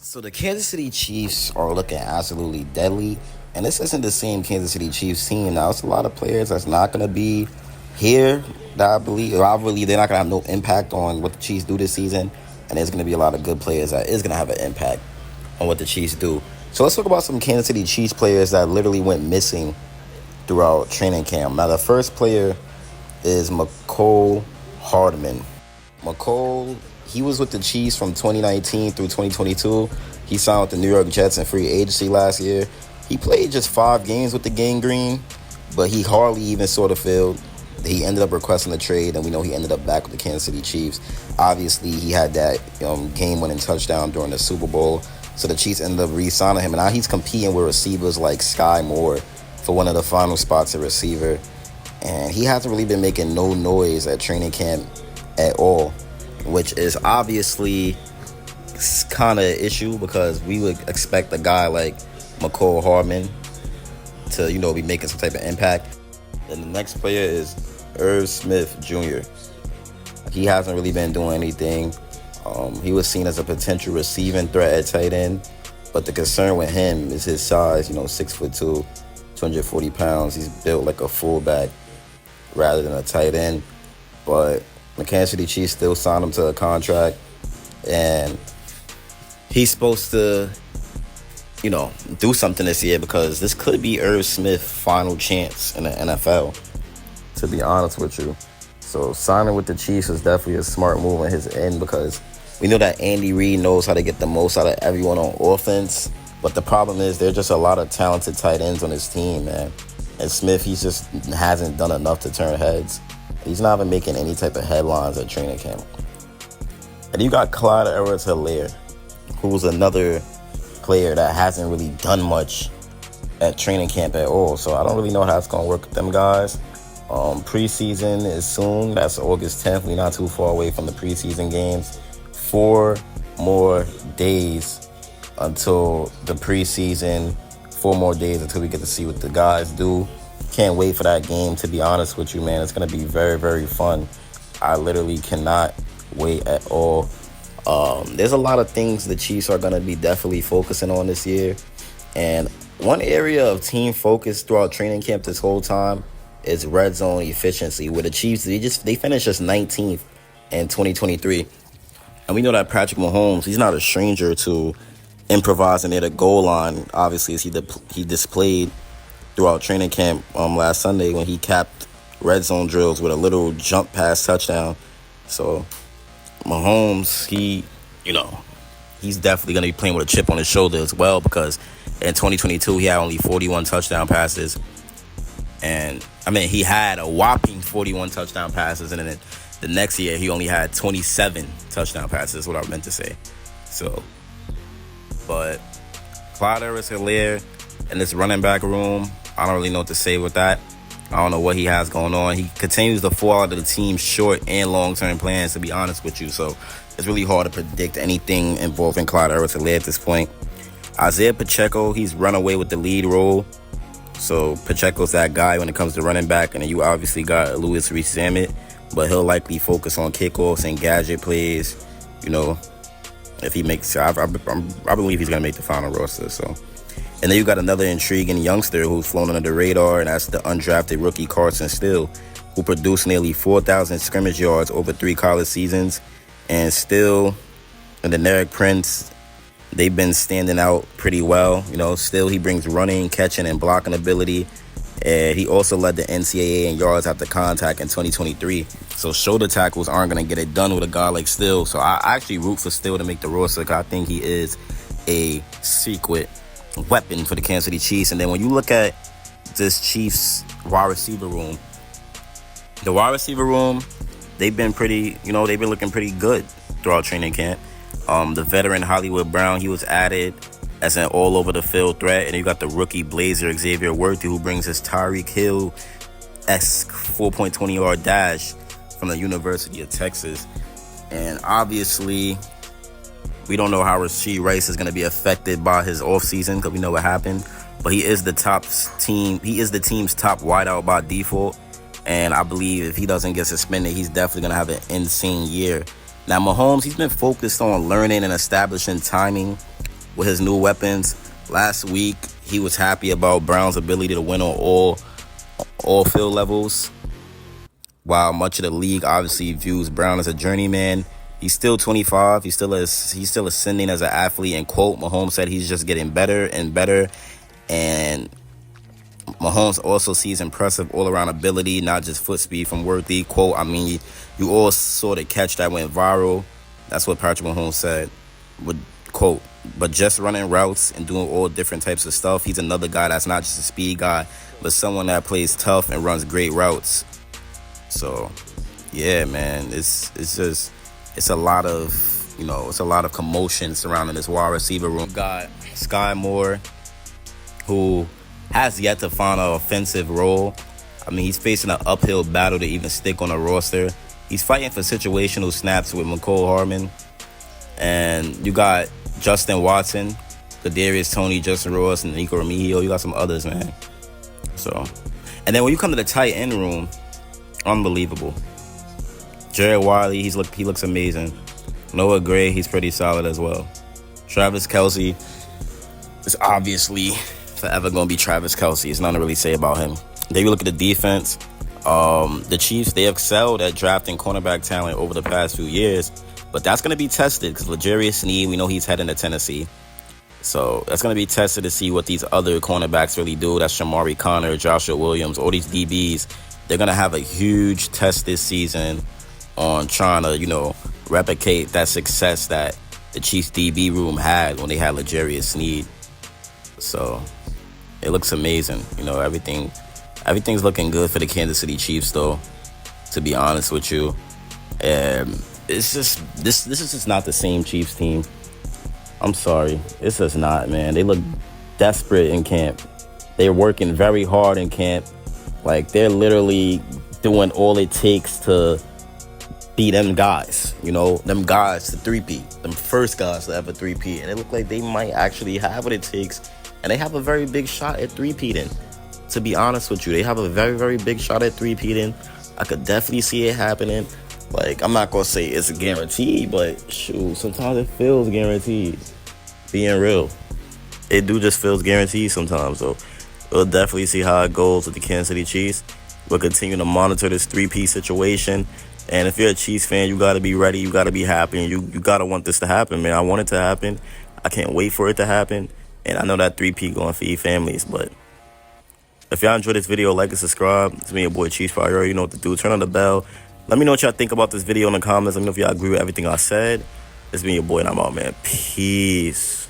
So the Kansas City Chiefs are looking absolutely deadly, and this isn't the same Kansas City Chiefs team. Now, it's a lot of players that's not going to be here that I believe they're not going to have no impact on what the Chiefs do this season, and there's going to be a lot of good players that is going to have an impact on what the Chiefs do. So let's talk about some Kansas City Chiefs players that literally went missing throughout training camp. Now, the first player is McCole Hardman. McCole, he was with the Chiefs from 2019 through 2022. He signed with the New York Jets in free agency last year. He played just 5 games with the Gang Green, but he hardly even saw the field. He ended up requesting a trade, and we know he ended up back with the Kansas City Chiefs. Obviously, he had that game-winning touchdown during the Super Bowl, so the Chiefs ended up re-signing him. And now he's competing with receivers like Sky Moore for one of the final spots at receiver. And he hasn't really been making no noise at training camp at all, which is obviously kind of an issue because we would expect a guy like McCole Hardman to, be making some type of impact. And the next player is Irv Smith Jr. He hasn't really been doing anything. He was seen as a potential receiving threat at tight end, but the concern with him is his size, 6'2", 240 pounds. He's built like a fullback rather than a tight end. But the Kansas City Chiefs still signed him to a contract, and he's supposed to, do something this year because this could be Irv Smith's final chance in the NFL, to be honest with you. So signing with the Chiefs is definitely a smart move on his end because we know that Andy Reid knows how to get the most out of everyone on offense. But the problem is there's just a lot of talented tight ends on his team, man. And Smith, he just hasn't done enough to turn heads. He's not even making any type of headlines at training camp. And you got Clyde Edwards-Helaire, who's another player that hasn't really done much at training camp at all. So I don't really know how it's going to work with them guys. Preseason is soon. That's August 10th. We're not too far away from the preseason games. 4 more days until the preseason. 4 more days until we get to see what the guys do. Can't wait for that game, to be honest with you, man. It's going to be very, very fun. I literally cannot wait at all. There's a lot of things the Chiefs are going to be definitely focusing on this year. And one area of team focus throughout training camp this whole time is red zone efficiency, where the Chiefs, they finished just 19th in 2023. And we know that Patrick Mahomes, he's not a stranger to improvising near the goal line, obviously, as he displayed throughout training camp last Sunday when he capped red zone drills with a little jump pass touchdown. So Mahomes, he's definitely going to be playing with a chip on his shoulder as well because in 2022 he had only 41 touchdown passes. And, he had a whopping 41 touchdown passes, and then the next year he only had 27 touchdown passes, is what I meant to say. So, but Clyde Edwards-Helaire in this running back room, I don't really know what to say with that. I don't know what he has going on. He continues to fall out of the team's short and long-term plans, to be honest with you. So it's really hard to predict anything involving Clyde Edwards-Helaire at this point. Isaiah Pacheco, he's run away with the lead role. So Pacheco's that guy when it comes to running back. And then you obviously got Louis Rees-Zammit, but he'll likely focus on kickoffs and gadget plays. If he makes, I believe he's going to make the final roster. So, and then you got another intriguing youngster who's flown under the radar, and that's the undrafted rookie Carson Steele, who produced nearly 4,000 scrimmage yards over 3 college seasons. And Steele and the Derek Prince, they've been standing out pretty well. Still he brings running, catching, and blocking ability. And he also led the NCAA in yards after contact in 2023. So shoulder tackles aren't going to get it done with a guy like Steele. So I actually root for Steele to make the roster because I think he is a secret weapon for the Kansas City Chiefs. And then when you look at this Chiefs wide receiver room, the wide receiver room, they've been looking pretty good throughout training camp. The veteran Hollywood Brown, he was added as an all-over-the-field threat. And you got the rookie Blazer Xavier Worthy, who brings his Tyreek Hill-esque 4.20-yard dash from the University of Texas. And obviously, we don't know how Rashee Rice is going to be affected by his offseason because we know what happened. But he is the team's top wideout by default. And I believe if he doesn't get suspended, he's definitely going to have an insane year. Now, Mahomes, he's been focused on learning and establishing timing with his new weapons. Last week, he was happy about Brown's ability to win on all field levels. While much of the league obviously views Brown as a journeyman, he's still 25. He's still ascending as an athlete. And quote, Mahomes said he's just getting better and better. And Mahomes also sees impressive all-around ability, not just foot speed from Worthy. Quote, I mean, you all saw the catch that went viral. That's what Patrick Mahomes said. Would quote, but just running routes and doing all different types of stuff. He's another guy that's not just a speed guy, but someone that plays tough and runs great routes. So, yeah, man, it's a lot of commotion surrounding this wide receiver room. Got Sky Moore, who has yet to find an offensive role. I mean, he's facing an uphill battle to even stick on a roster. He's fighting for situational snaps with McCole Hardman. And you got Justin Watson, Kadarius Toney, Justin Ross, and Nico Remigio. You got some others, man. So, and then when you come to the tight end room, unbelievable. Jared Wiley, he looks amazing. Noah Gray, he's pretty solid as well. Travis Kelce is obviously forever going to be Travis Kelce. There's nothing to really say about him. Then you look at the defense. The Chiefs, they excelled at drafting cornerback talent over the past few years. But that's going to be tested because L'Jarius Sneed, we know he's heading to Tennessee. So that's going to be tested to see what these other cornerbacks really do. That's Shamari Connor, Joshua Williams, all these DBs. They're going to have a huge test this season on trying to, replicate that success that the Chiefs DB room had when they had L'Jarius Sneed. So it looks amazing. Everything's looking good for the Kansas City Chiefs, though, to be honest with you. It's just this is just not the same Chiefs team. I'm sorry. It's just not, man. They look desperate in camp. They're working very hard in camp. Like, they're literally doing all it takes to be them guys. Them guys to three-peat. Them first guys to ever three-peat. And it look like they might actually have what it takes. And they have a very big shot at three-peating. To be honest with you, they have a very, very big shot at three-peating. I could definitely see it happening. Like, I'm not going to say it's a guarantee, but shoot, sometimes it feels guaranteed. Being real. It do just feels guaranteed sometimes, so we'll definitely see how it goes with the Kansas City Chiefs. We'll continue to monitor this three-peat situation. And if you're a Chiefs fan, you got to be ready. You got to be happy. And you got to want this to happen, man. I want it to happen. I can't wait for it to happen. And I know that three-peat going to feed families, but if y'all enjoyed this video, like and subscribe. It's me, your boy Chiefs Priority. You know what to do. Turn on the bell. Let me know what y'all think about this video in the comments. Let me know if y'all agree with everything I said. It's me, your boy, and I'm out, man. Peace.